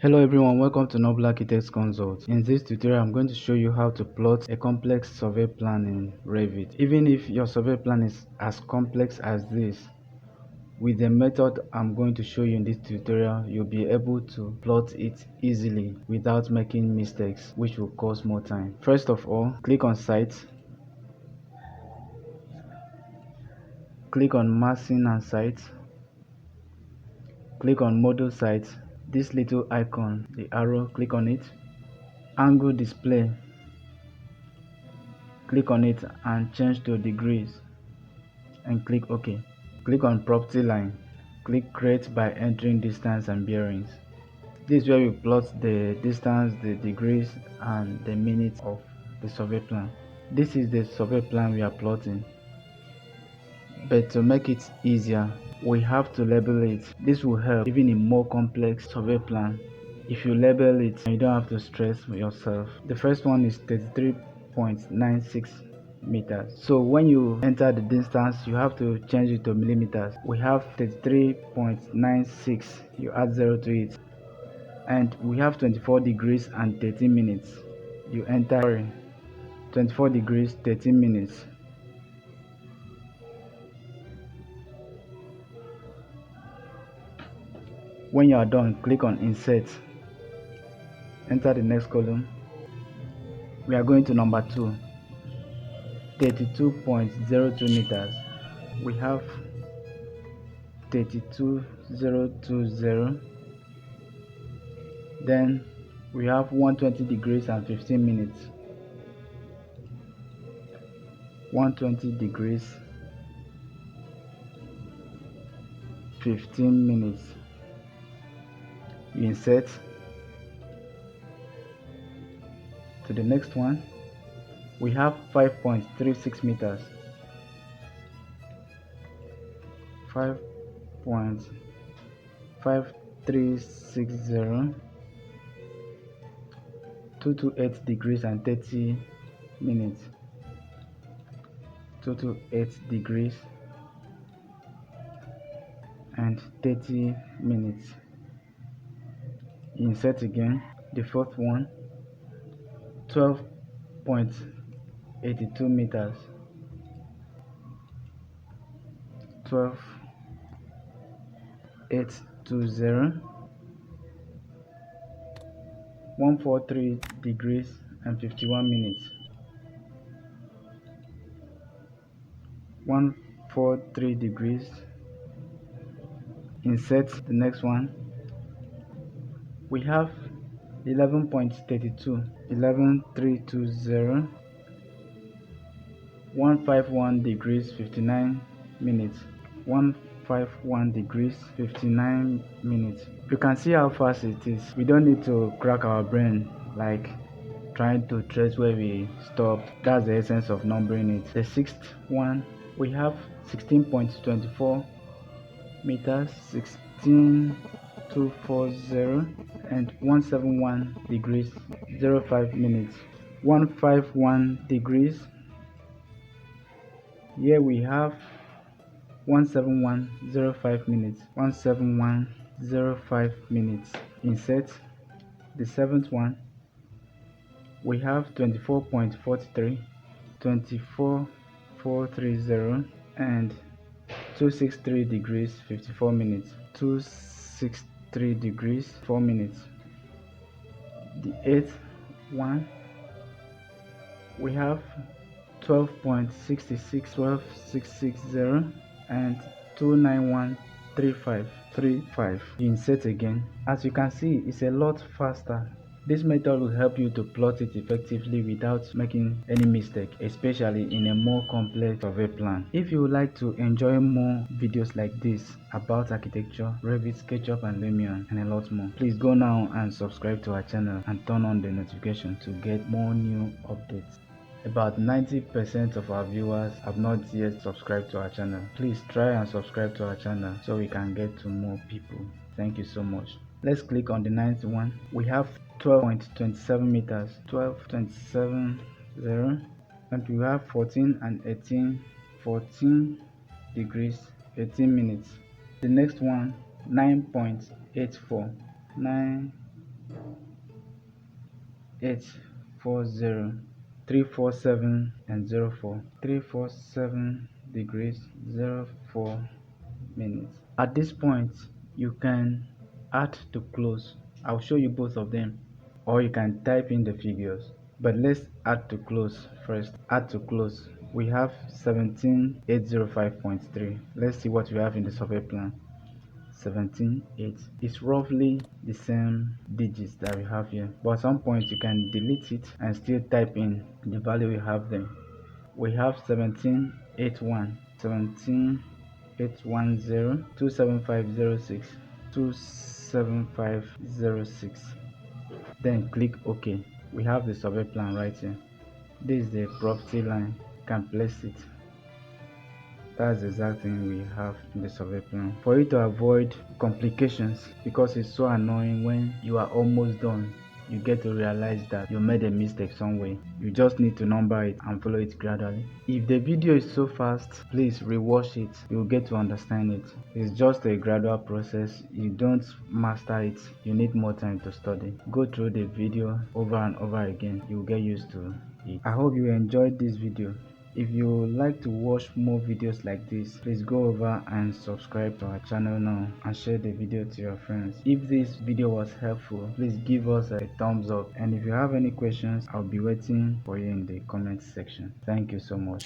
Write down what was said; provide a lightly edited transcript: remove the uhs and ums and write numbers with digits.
Hello everyone, welcome to Noble Architects Consult. In this tutorial, I'm going to show you how to plot a complex survey plan in Revit. Even if your survey plan is as complex as this, with the method I'm going to show you in this tutorial, you'll be able to plot it easily without making mistakes, which will cost more time. First of all, click on Site, click on Massing and Site, click on Model Site, this little icon, the arrow, click on it, Angle Display, click on it and change to degrees and click OK. Click on property line, click create by entering distance and bearings. This is where we plot the distance, the degrees and the minutes of the survey plan. This is the survey plan we are plotting, but to make it easier we have to label it. This will help even in more complex survey plan. If you label it, you don't have to stress yourself. The first one is 33.96 meters. So when you enter the distance, you have to change it to millimeters. We have 33.96. You add 0 to it. And we have 24 degrees and 13 minutes. You enter 24 degrees 13 minutes. When you are done, click on insert. Enter the next column. We are going to number 2, 32.02 meters. We have 32020. Then we have 120 degrees and 15 minutes. 120 degrees 15 minutes. You insert to the next one. We have 5.36 meters. 5.5360. 228 degrees and 30 minutes. 228 degrees and 30 minutes. Insert again. The fourth one, 12.82 meters. 12820. 143 degrees and 51 minutes. 143 degrees. Insert the next one. We have 11.32. 11320. 151 degrees 59 minutes. 151 degrees 59 minutes. You can see how fast it is. We don't need to crack our brain like trying to trace where we stopped. That's the essence of numbering it. The sixth one, we have 16.24 meters, 16240, and 171 degrees 05 minutes. 151 degrees. Here we have 17105 minutes. 17105 minutes. Insert the seventh one. We have 24.43, 24430, and 263 degrees 54 minutes. 263 degrees 4 minutes. The eighth one, we have 12.66, 12660, and 29135. Insert again. As you can see, it's a lot faster. This method will help you to plot it effectively without making any mistake, especially in a more complex survey plan. If you would like to enjoy more videos like this about architecture, Revit, SketchUp and Lumion, and a lot more, please go now and subscribe to our channel and turn on the notification to get more new updates. About 90% of our viewers have not yet subscribed to our channel. Please try and subscribe to our channel so we can get to more people. Thank you so much. Let's click on the ninth one. We have 12.27 meters, 12.270, and we have 14 and 18, 14 degrees 18 minutes. The next one, 9.84, 9 840, 347 and 04. 347 degrees 04 minutes. At this point, you can add to close. I'll show you both of them, or you can type in the figures. But let's add to close first. Add to close. We have 17805.3. Let's see what we have in the survey plan. 17.8. It's roughly the same digits that we have here, but at some point you can delete it and still type in the value you have there. We have 17.81, 17.810, 27506, 27506. Then click OK. We have the survey plan right here. This is the property line. You can place it. That's the exact thing we have in the survey plan. For you to avoid complications, because it's so annoying when you are almost done, you get to realize that you made a mistake somewhere. You just need to number it and follow it gradually. If the video is so fast, please rewatch it. You'll get to understand it. It's just a gradual process. You don't master it. You need more time to study. Go through the video over and over again. You'll get used to it. I hope you enjoyed this video. If you would like to watch more videos like this, please go over and subscribe to our channel now and share the video to your friends. If this video was helpful, please give us a thumbs up, and if you have any questions, I'll be waiting for you in the comment section. Thank you so much.